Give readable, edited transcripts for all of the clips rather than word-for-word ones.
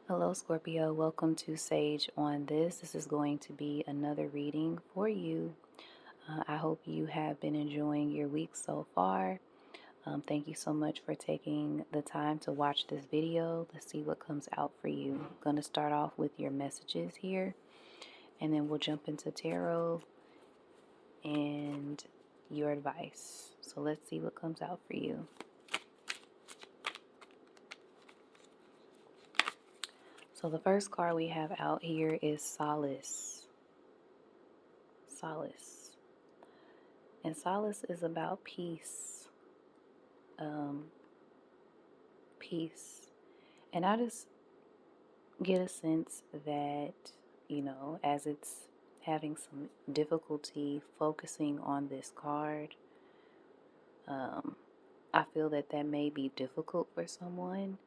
Hello, Scorpio. Welcome to Sage on This. This is going to be another reading for you. I hope you have been enjoying your week so far. Thank you so much for taking the time to watch this video. Let's see what comes out for you. I'm going to start off with your messages here, and then we'll jump into tarot and your advice. So let's see what comes out for you. So the first card we have out here is Solace. Solace. And solace is about peace. Peace. And I just get a sense that, as it's having some difficulty focusing on this card, I feel that may be difficult for someone,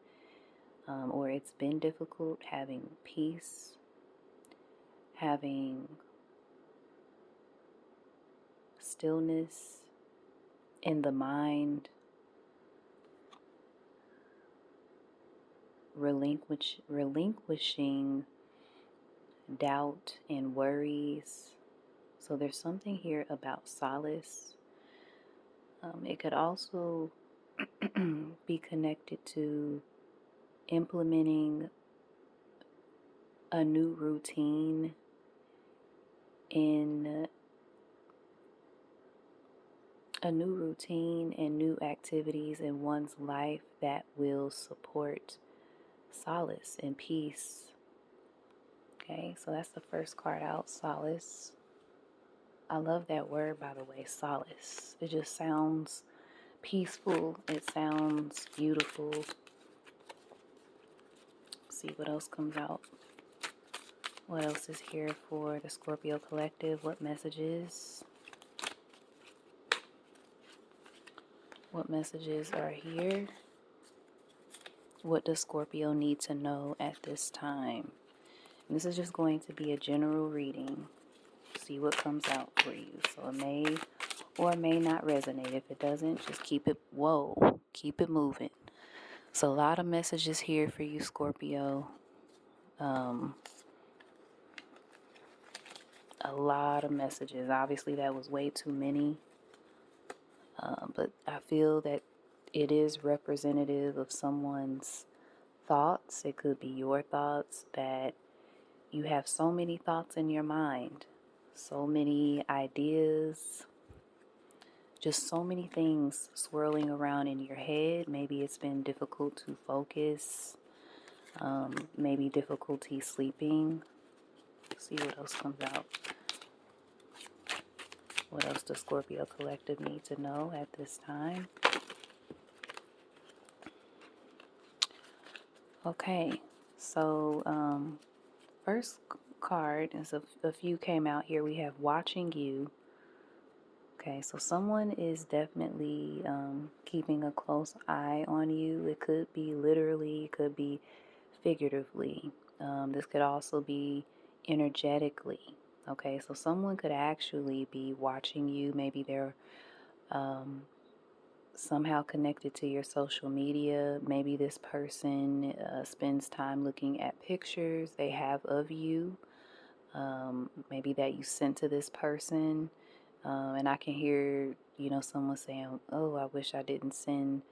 or it's been difficult having peace, having stillness in the mind, relinquishing doubt and worries. So there's something here about solace. It could also be connected to implementing a new routine and new activities in one's life that will support solace and peace. Okay, so that's the first card out, solace. I love that word, by the way, solace. It just sounds peaceful. It sounds beautiful. See what else comes out. What else is here for the Scorpio collective? What messages? What messages are here? What does Scorpio need to know at this time? And this is just going to be a general reading. See what comes out for you. So it may or may not resonate. If it doesn't, just keep it moving. So a lot of messages here for you, Scorpio. A lot of messages. Obviously, that was way too many. But I feel that it is representative of someone's thoughts. It could be your thoughts, that you have so many thoughts in your mind, so many ideas, just so many things swirling around in your head. Maybe it's been difficult to focus, maybe difficulty sleeping. Let's see what else comes out. What else does Scorpio collective need to know at this time? Okay, so first card is a few came out here. We have watching you. Okay, so someone is definitely keeping a close eye on you. It could be literally, it could be figuratively. This could also be energetically. Okay, so someone could actually be watching you. Maybe they're somehow connected to your social media. Maybe this person spends time looking at pictures they have of you. Maybe that you sent to this person. And I can hear, someone saying, oh, I wish I didn't send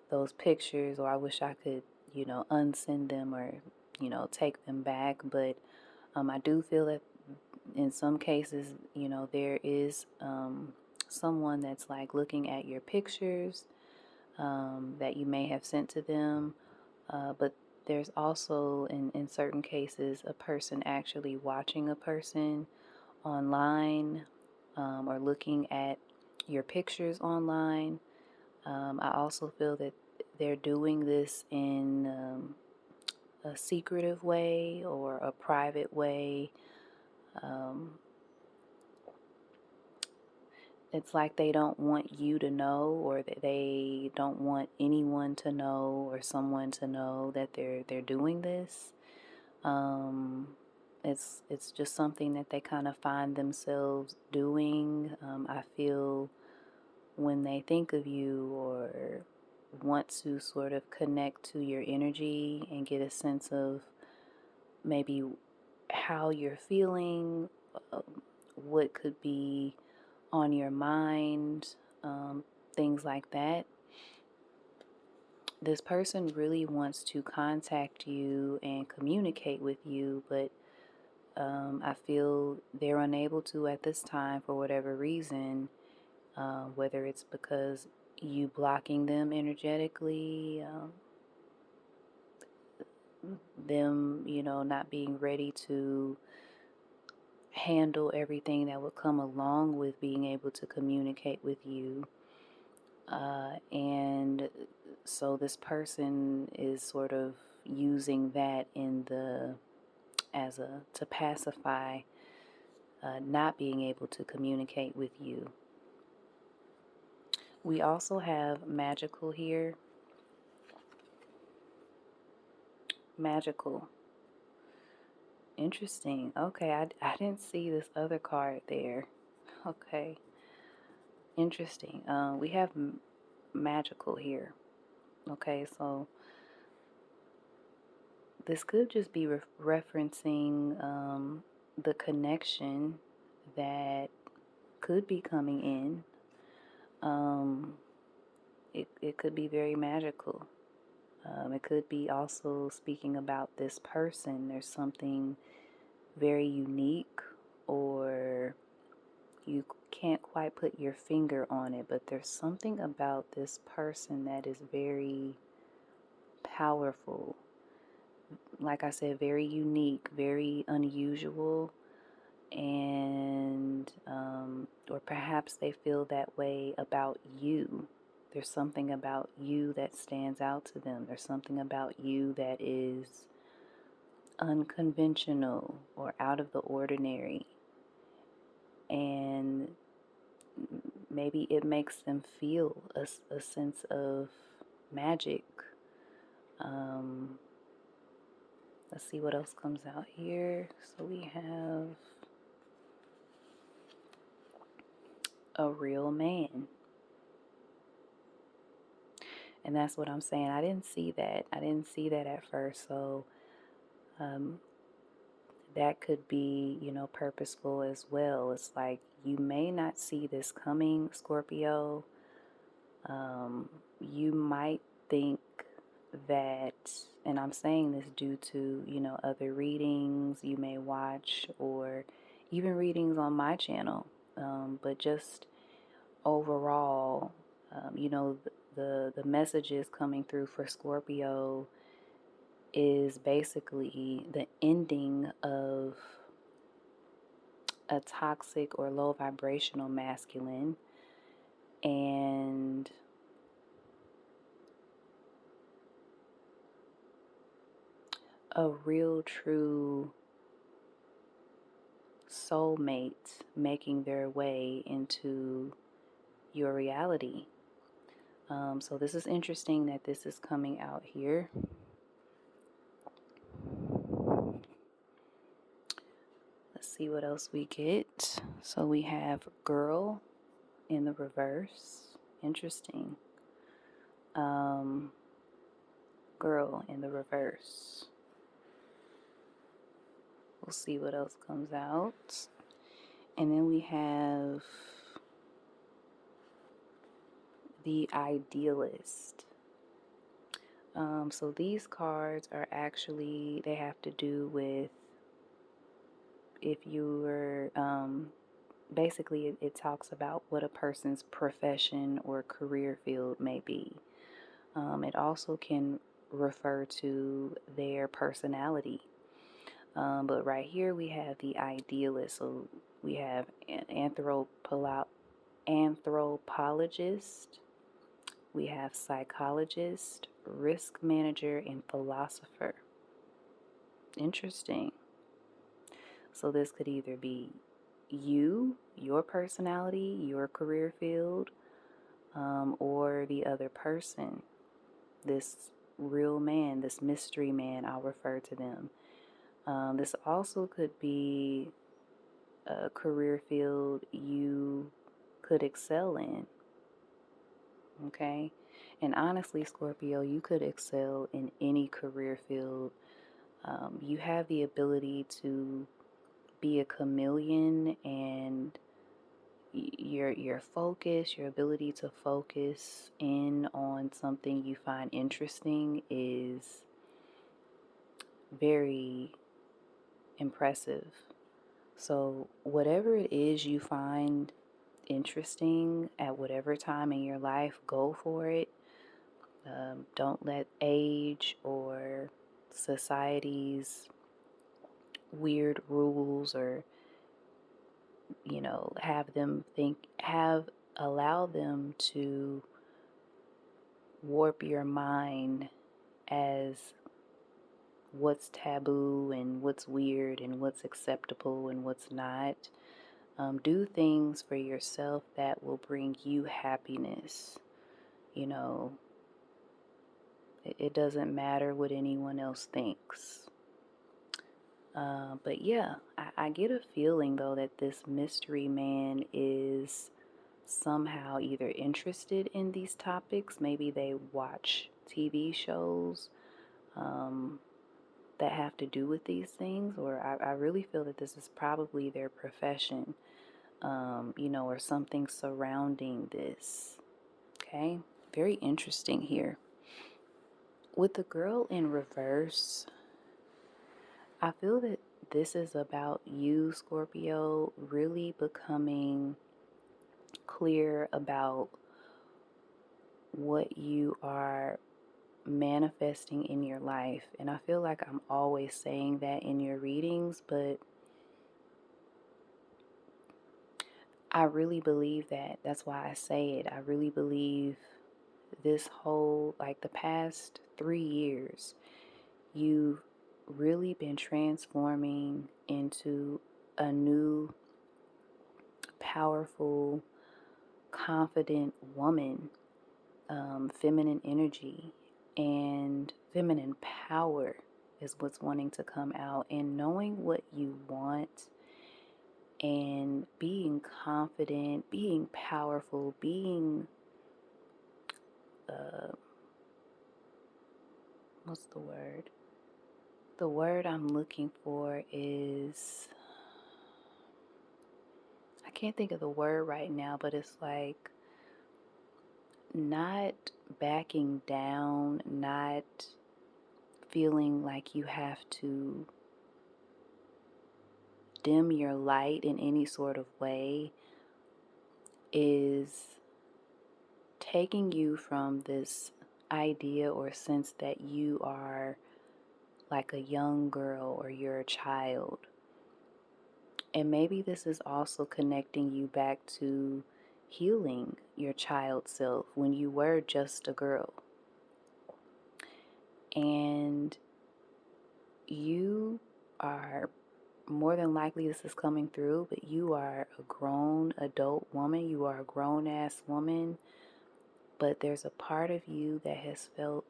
those pictures, or I wish I could, unsend them, or, take them back. But I do feel that in some cases, there is someone that's like looking at your pictures that you may have sent to them. But there's also, in certain cases, a person actually watching a person online, or looking at your pictures online. I also feel that they're doing this in a secretive way or a private way. It's like they don't want you to know, or that they don't want anyone to know, or someone to know that they're doing this. It's just something that they kind of find themselves doing. I feel when they think of you or want to sort of connect to your energy and get a sense of maybe how you're feeling, what could be on your mind, things like that. This person really wants to contact you and communicate with you, but I feel they're unable to at this time for whatever reason, whether it's because you blocking them energetically, them, not being ready to handle everything that would come along with being able to communicate with you. And so this person is sort of using that to pacify not being able to communicate with you. We also have magical here. Magical. Interesting. Okay, I didn't see this other card there. Okay. Interesting. We have magical here. Okay, so this could just be referencing the connection that could be coming in. It could be very magical. It could be also speaking about this person. There's something very unique, or you can't quite put your finger on it, but there's something about this person that is very powerful. Like I said, very unique, very unusual, and or perhaps they feel that way about you. There's something about you that stands out to them. There's something about you that is unconventional or out of the ordinary. And maybe it makes them feel a sense of magic. Let's see what else comes out here. So we have a real man. And that's what I'm saying. I didn't see that. I didn't see that at first. So that could be, purposeful as well. It's like you may not see this coming, Scorpio. You might think that, and I'm saying this due to, other readings you may watch, or even readings on my channel, but just overall, the messages coming through for Scorpio is basically the ending of a toxic or low vibrational masculine, and a real true soulmate making their way into your reality. So this is interesting that this is coming out here. Let's see what else we get. So we have girl in the reverse. Interesting. Girl in the reverse. We'll see what else comes out. And then we have the idealist. So these cards are actually, they have to do with if you were, basically it talks about what a person's profession or career field may be. It also can refer to their personality. But right here we have the idealist. So we have an anthropologist, we have psychologist, risk manager, and philosopher. Interesting. So this could either be you, your personality, your career field, or the other person. This real man, this mystery man, I'll refer to them. This also could be a career field you could excel in. Okay? And honestly, Scorpio, you could excel in any career field You have the ability to be a chameleon, and your focus, your ability to focus in on something you find interesting is very impressive. So, whatever it is you find interesting at whatever time in your life, go for it. Don't let age or society's weird rules, or allow them to warp your mind as what's taboo and what's weird and what's acceptable and what's not. Do things for yourself that will bring you happiness. You know, it doesn't matter what anyone else thinks. But yeah, I get a feeling though that this mystery man is somehow either interested in these topics. Maybe they watch TV shows that have to do with these things, or I really feel that this is probably their profession, or something surrounding this. Okay, very interesting here. With the girl in reverse, I feel that this is about you, Scorpio, really becoming clear about what you are manifesting in your life. And I feel like I'm always saying that in your readings, but I really believe that. That's why I say it. I really believe this whole, like the past 3 years, you've really been transforming into a new, powerful, confident woman, feminine energy and feminine power is what's wanting to come out, and knowing what you want and being confident, being powerful, being what's the word? The word I'm looking for is, I can't think of the word right now, but it's like not backing down, not feeling like you have to dim your light in any sort of way, is taking you from this idea or sense that you are like a young girl or you're a child. And maybe this is also connecting you back to healing your child self when you were just a girl. And you are, more than likely this is coming through, but you are a grown adult woman. You are a grown ass woman. But there's a part of you that has felt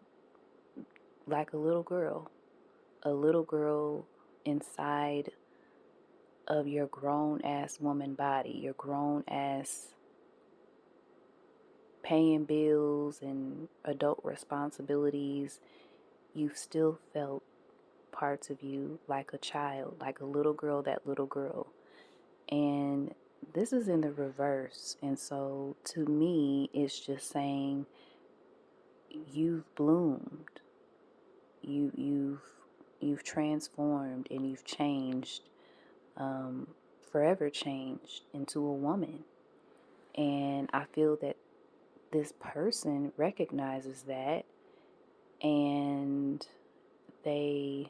like a little girl inside of your grown ass woman body, your grown ass paying bills and adult responsibilities. You've still felt parts of you like a child, like a little girl, that little girl. And this is in the reverse. And so to me, it's just saying you've bloomed. You've transformed and you've changed, forever changed into a woman. And I feel that this person recognizes that, and they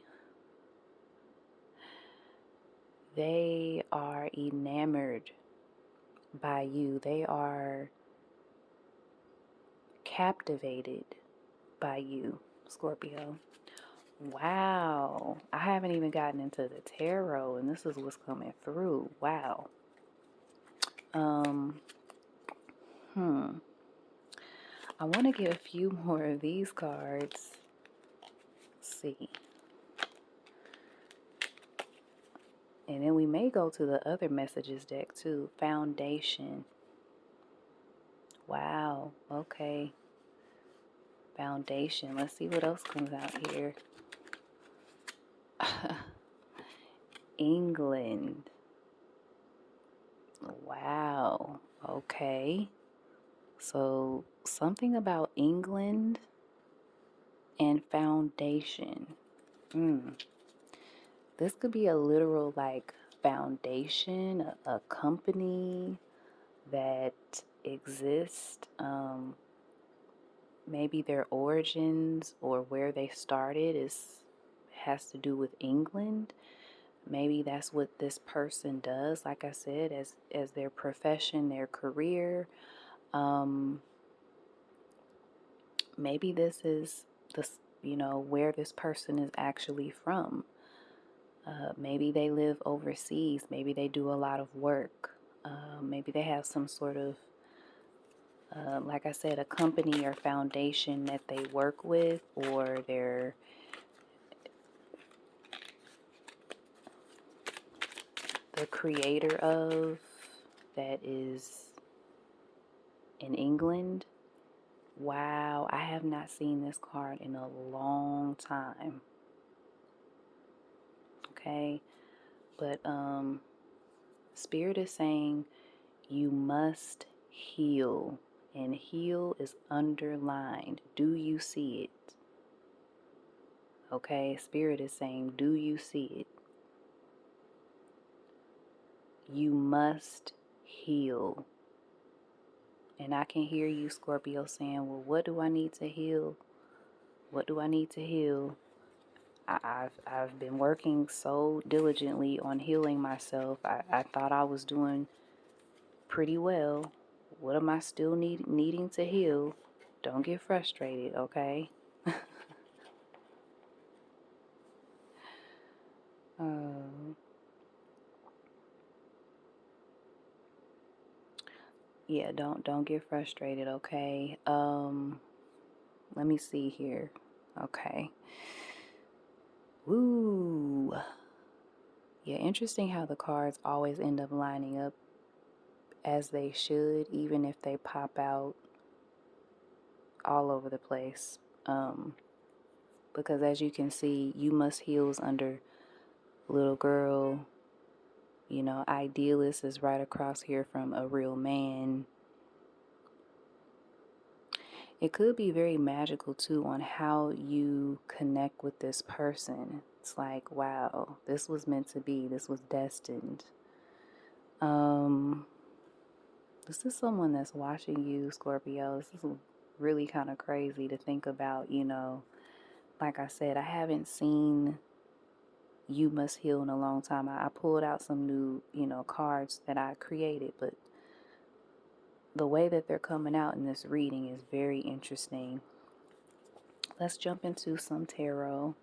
are enamored by you. They are captivated by you, Scorpio. Wow. I haven't even gotten into the tarot, and this is what's coming through. Wow. Um, I want to get a few more of these cards. Let's see. And then we may go to the other messages deck too. Foundation. Wow. Okay. Foundation. Let's see what else comes out here. England. Wow. Okay. So something about England and foundation. Hmm. This could be a literal like foundation, a company that exists. Maybe their origins or where they started is has to do with England. Maybe that's what this person does, like I said, as their profession, their career. Um, Maybe this is this, where this person is actually from. Maybe they live overseas. Maybe they do a lot of work. Maybe they have some sort of, like I said, a company or foundation that they work with, or they're the creator of, that is in England. Wow, I have not seen this card in a long time. Okay, but Spirit is saying you must heal, and heal is underlined. Do you see it? Okay, Spirit is saying, do you see it? You must heal. And I can hear you, Scorpio, saying, well, what do I need to heal? What do I need to heal? I've been working so diligently on healing myself. I thought I was doing pretty well. What am I still needing to heal? Don't get frustrated, okay? Um, yeah, don't get frustrated, okay? Let me see here. Okay. Ooh. Yeah, interesting how the cards always end up lining up as they should, even if they pop out all over the place. Because as you can see, you must heals under little girl. Idealist is right across here from a real man. It could be very magical too on how you connect with this person. It's like, wow, this was meant to be. This was destined. Um, this is someone that's watching you, Scorpio. This is really kind of crazy to think about, Like I said, I haven't seen You Must Heal in a long time. I pulled out some new, cards that I created, but the way that they're coming out in this reading is very interesting. Let's jump into some tarot.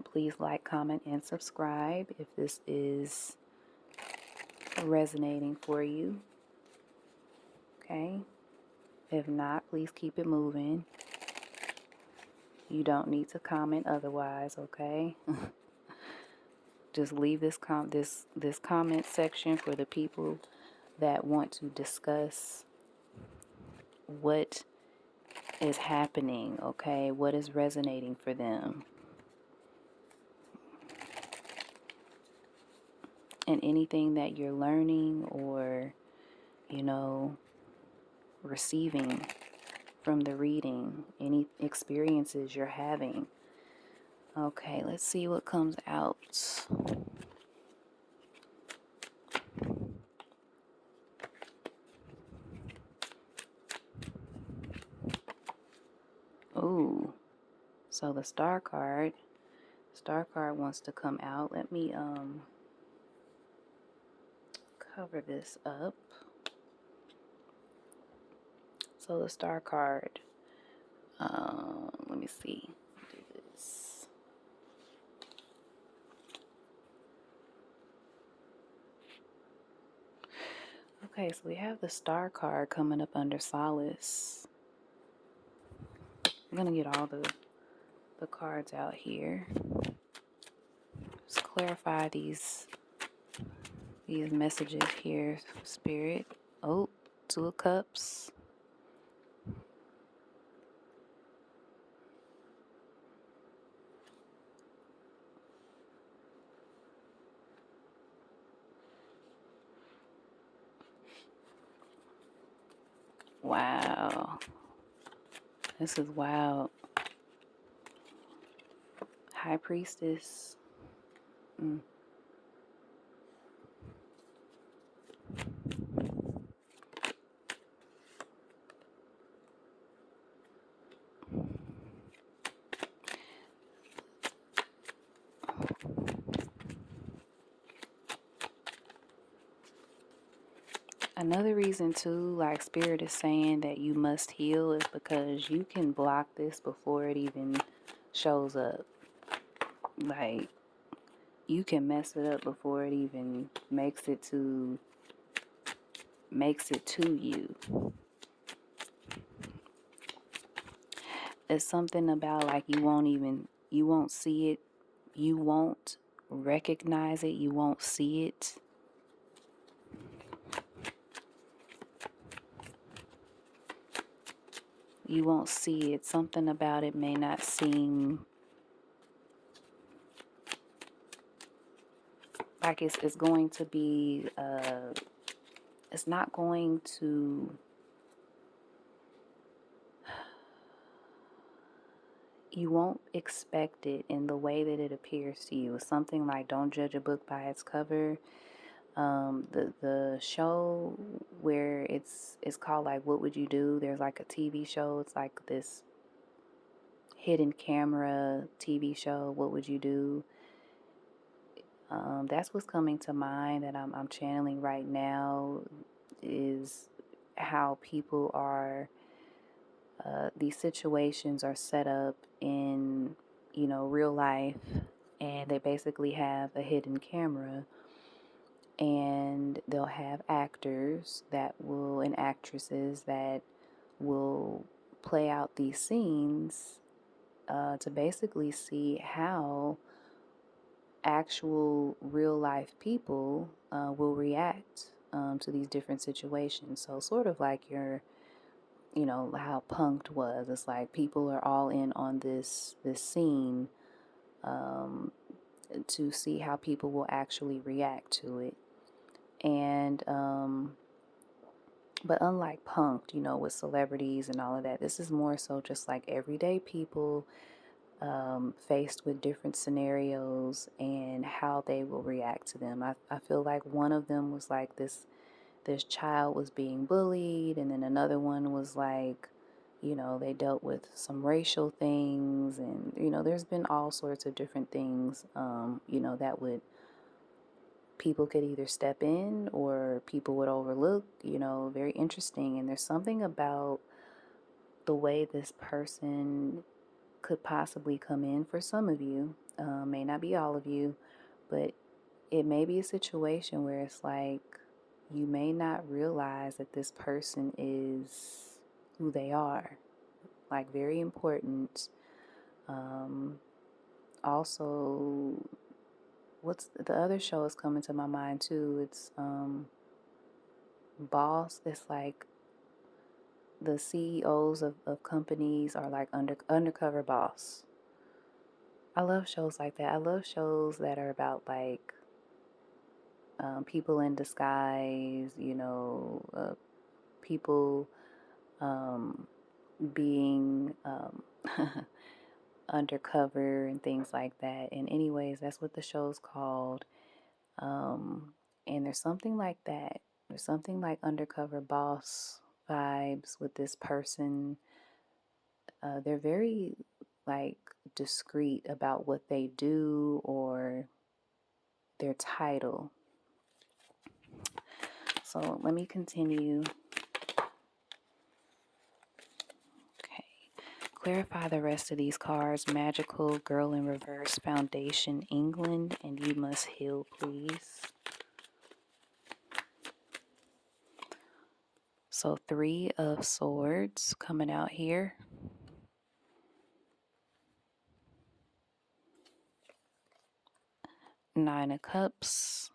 Please like, comment, and subscribe if this is resonating for you. Okay? If not, please keep it moving. You don't need to comment otherwise, okay? Just leave this comment section for the people that want to discuss what is happening, okay? What is resonating for them? And anything that you're learning or, receiving from the reading, any experiences you're having. Okay, let's see what comes out. Ooh, so the Star card wants to come out. Let me cover this up. So the Star card, let me see. Do this. Okay, so we have the Star card coming up under Solace. I'm gonna get all the cards out here. Just clarify these messages here, Spirit. Oh, Two of Cups. Wow. This is wild. High Priestess. Mm. Another reason too, like Spirit is saying that you must heal is because you can block this before it even shows up. Like you can mess it up before it even makes it to you. It's something about like you won't see it, you won't recognize it, you won't see it. You won't see it. Something about it may not seem like it's going to be it's not going to, you won't expect it in the way that it appears to you. It's something like don't judge a book by its cover. The show where it's called like What Would You Do? There's like a TV show. It's like this hidden camera TV show. What Would You Do? That's what's coming to mind that I'm channeling right now is how people are. These situations are set up in, real life, and they basically have a hidden camera, and they'll have actors that will and actresses that will play out these scenes to basically see how actual real life people will react to these different situations. So sort of like how Punked was. It's like people are all in on this scene um, to see how people will actually react to it. And but unlike Punked, with celebrities and all of that, this is more so just like everyday people faced with different scenarios and how they will react to them. I feel like one of them was like this child was being bullied, and then another one was like, they dealt with some racial things, and there's been all sorts of different things, that would people could either step in or people would overlook, very interesting. And there's something about the way this person could possibly come in for some of you, may not be all of you, but it may be a situation where it's like you may not realize that this person is who they are. Like, very important. Um, Also, what's the other show is coming to my mind too? It's Boss. It's like the CEOs of companies are like undercover boss. I love shows like that. I love shows that are about like people in disguise, people being undercover and things like that. And anyways, that's what the show's called. And there's something like that. There's something like undercover boss vibes with this person. They're very like discreet about what they do or their title. So let me continue. Okay. Clarify the rest of these cards. Magical, Girl in Reverse, Foundation, England, and You Must Heal, please. So 3 of Swords coming out here. Nine of Cups,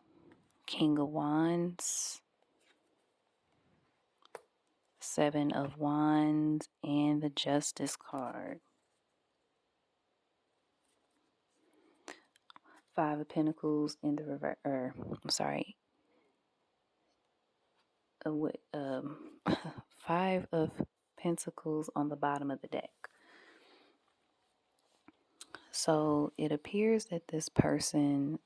King of Wands, 7 of Wands, and the Justice card. 5 of Pentacles in the reverse, I'm sorry, 5 of Pentacles on the bottom of the deck. So it appears that this person,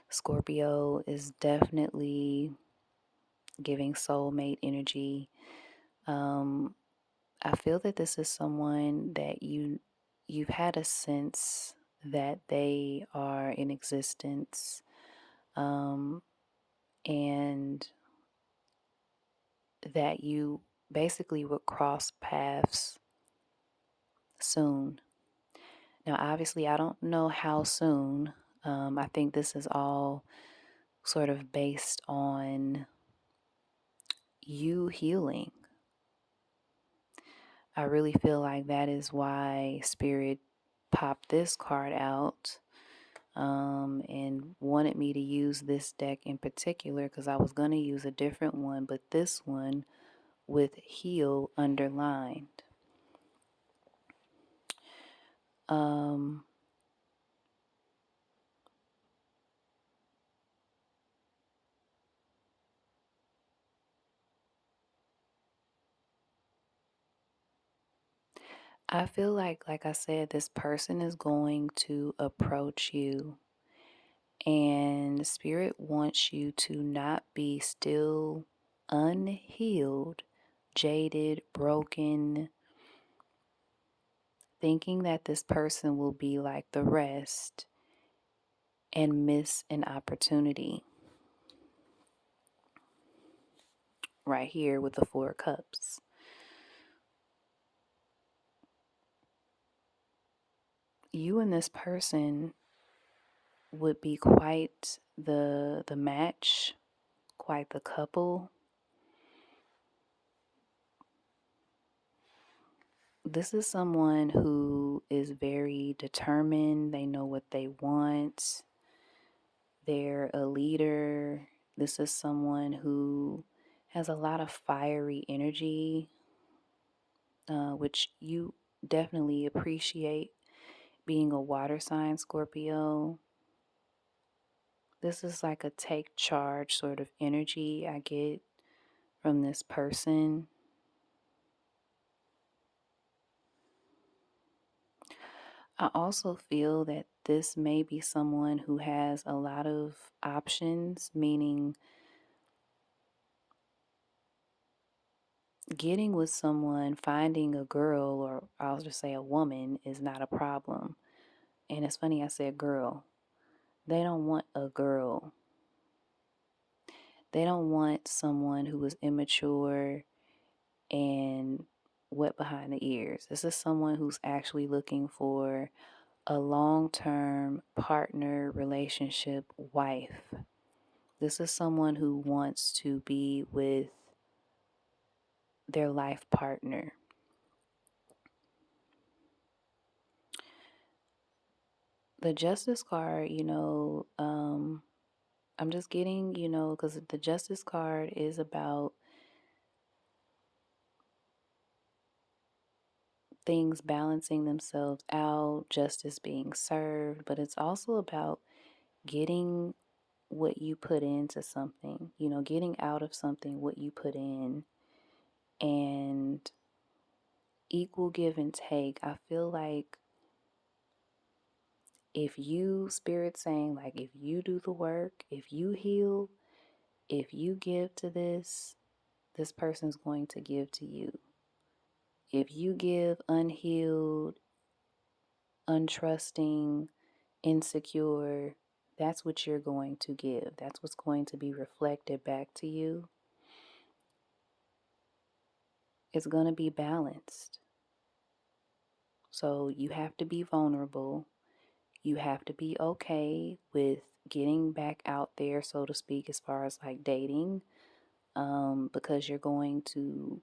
Scorpio, is definitely giving soulmate energy. I feel that this is someone that you've had a sense that they are in existence, and that you basically would cross paths soon. Now, obviously, I don't know how soon. I think this is all sort of based on you healing. I really feel like that is why Spirit popped this card out, and wanted me to use this deck in particular because I was going to use a different one, but this one with heal underlined. Um, I feel like I said, this person is going to approach you, and Spirit wants you to not be still unhealed, jaded, broken, thinking that this person will be like the rest and miss an opportunity. Right here with the Four of Cups. You and this person would be quite the match, quite the couple. This is someone who is very determined. They know what they want. They're a leader. This is someone who has a lot of fiery energy, which you definitely appreciate being a water sign, Scorpio. This is like a take charge sort of energy I get from this person. I also feel that this may be someone who has a lot of options, meaning getting with someone, finding a girl, or I'll just say a woman, is not a problem. And it's funny I said girl. They don't want a girl. They don't want someone who is immature and wet behind the ears. This is someone who's actually looking for a long-term partner, relationship, wife. This is someone who wants to be with their life partner. The Justice card, I'm just getting, because the Justice card is about things balancing themselves out, justice being served, but it's also about getting what you put into something, getting out of something what you put in, and equal give and take. I feel like if you, Spirit saying, like, if you do the work, if you heal, if you give to this person's going to give to you. If you give unhealed, untrusting, insecure, that's what you're going to give. That's what's going to be reflected back to you. It's going to be balanced. So you have to be vulnerable. You have to be okay with getting back out there, so to speak, as far as like dating, because you're going to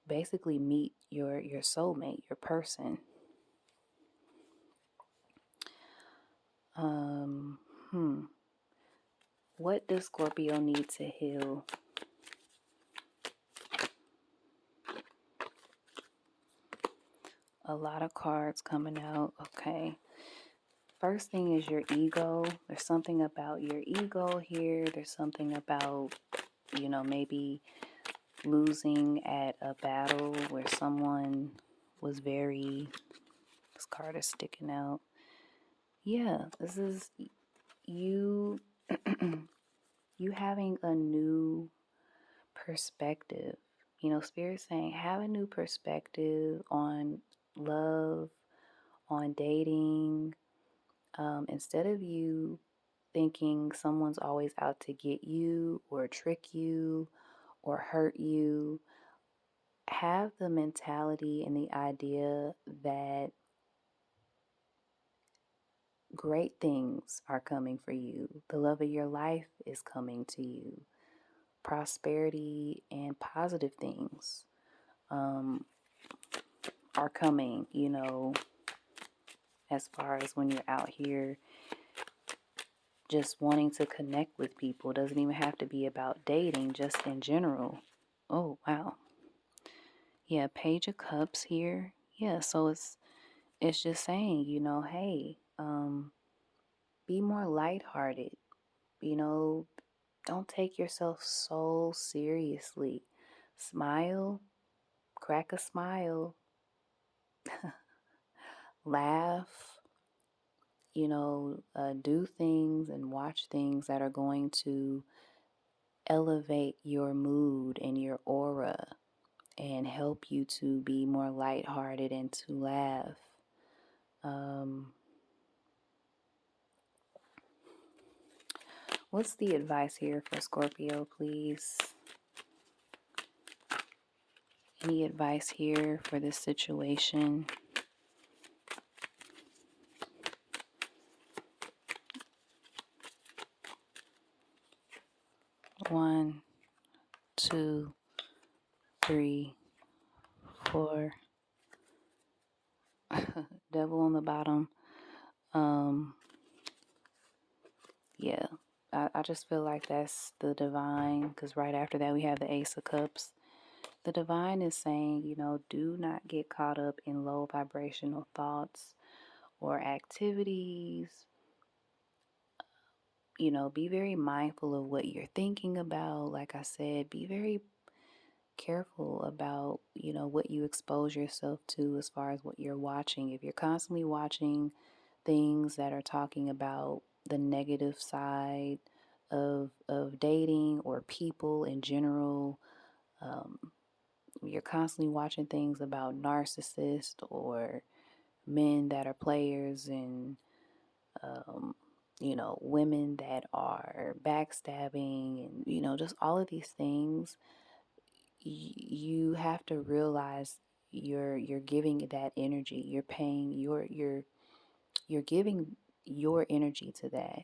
basically meet your soulmate, your person. Um, hmm. What does Scorpio need to heal? A lot of cards coming out. Okay. First thing is your ego. There's something about your ego here. There's something about, maybe losing at a battle where someone was very, this card is sticking out. Yeah, this is you, you having a new perspective. Spirit saying have a new perspective on love, on dating. Instead of you thinking someone's always out to get you or trick you or hurt you, have the mentality and the idea that great things are coming for you. The love of your life is coming to you. Prosperity and positive things are coming, as far as when you're out here just wanting to connect with people. It doesn't even have to be about dating, just in general. Oh, wow. Yeah, Page of Cups here. Yeah, so it's just saying, hey, be more lighthearted. You know, don't take yourself so seriously. Smile, crack a smile, laugh, do things and watch things that are going to elevate your mood and your aura and help you to be more lighthearted and to laugh. What's the advice here for Scorpio, please? Any advice here for this situation? One, two, three, four. Devil on the bottom. Yeah, I just feel like that's the divine, because right after that we have the Ace of Cups. The divine is saying, do not get caught up in low vibrational thoughts or activities. Be very mindful of what you're thinking about. Like I said, be very careful about, what you expose yourself to as far as what you're watching. If you're constantly watching things that are talking about the negative side of dating or people in general, you're constantly watching things about narcissists or men that are players and women that are backstabbing and just all of these things, you have to realize you're giving that energy. You're paying you're giving your energy to that.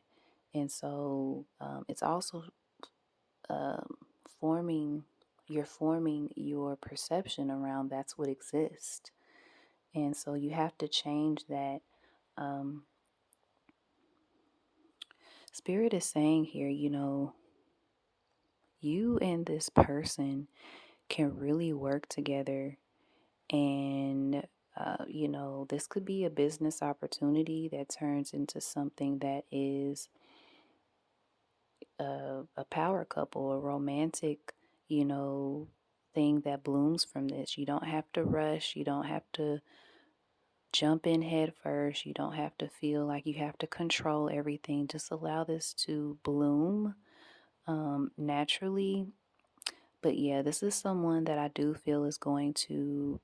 And so it's also um, forming you're forming your perception around that's what exists. And so you have to change that. um, Spirit is saying here, you and this person can really work together. And this could be a business opportunity that turns into something that is a power couple, a romantic, you know, thing that blooms from this. You don't have to rush. You don't have to jump in head first. You don't have to feel like you have to control everything. Just allow this to bloom naturally. But yeah, this is someone that I do feel is going to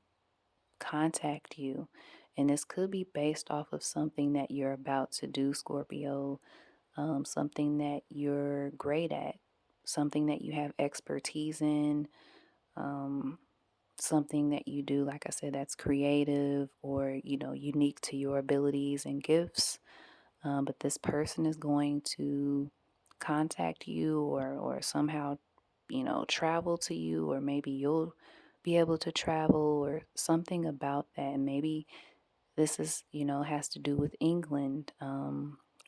contact you. And this could be based off of something that you're about to do, Scorpio, something that you're great at, something that you have expertise in, something that you do, like I said, that's creative or, unique to your abilities and gifts. But this person is going to contact you or somehow, travel to you, or maybe you'll be able to travel or something about that. And maybe this is, has to do with England,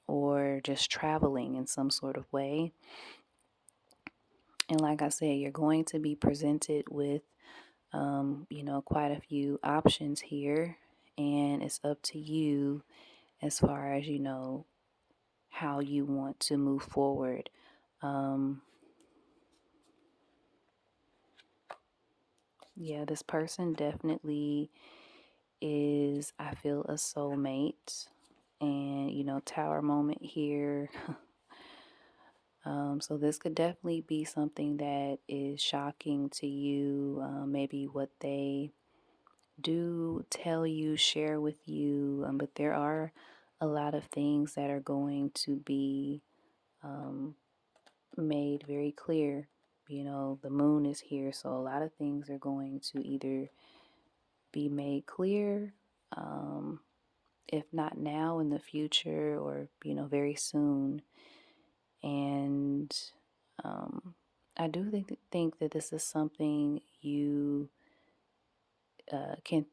or just traveling in some sort of way. And like I said, you're going to be presented with, quite a few options here. And it's up to you as far as, how you want to move forward. Um, Yeah, this person definitely is, I feel, a soulmate. And, tower moment here. So this could definitely be something that is shocking to you. Maybe what they do tell you, share with you. But there are a lot of things that are going to be um, made very clear. The moon is here, so a lot of things are going to either be made clear, um, if not now, in the future, or, very soon. And I do think that this is something you can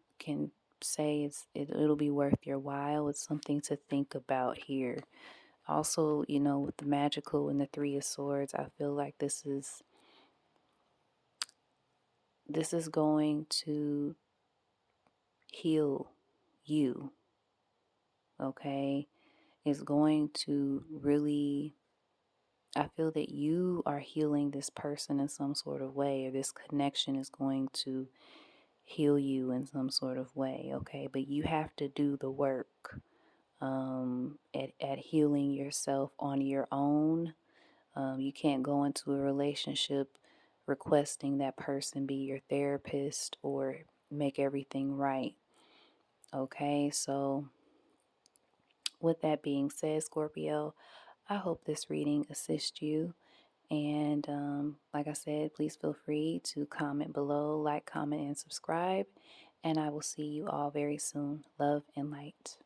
say it'll be worth your while. It's something to think about here. Also, with the magical and the Three of Swords, I feel like this is going to heal you. Okay, it's going to really. I feel that you are healing this person in some sort of way, or this connection is going to heal you in some sort of way, okay? But you have to do the work at healing yourself on your own. You can't go into a relationship requesting that person be your therapist or make everything right, okay? So, with that being said, Scorpio, I hope this reading assists you. And like I said, please feel free to comment below, like, comment, and subscribe. And I will see you all very soon. Love and light.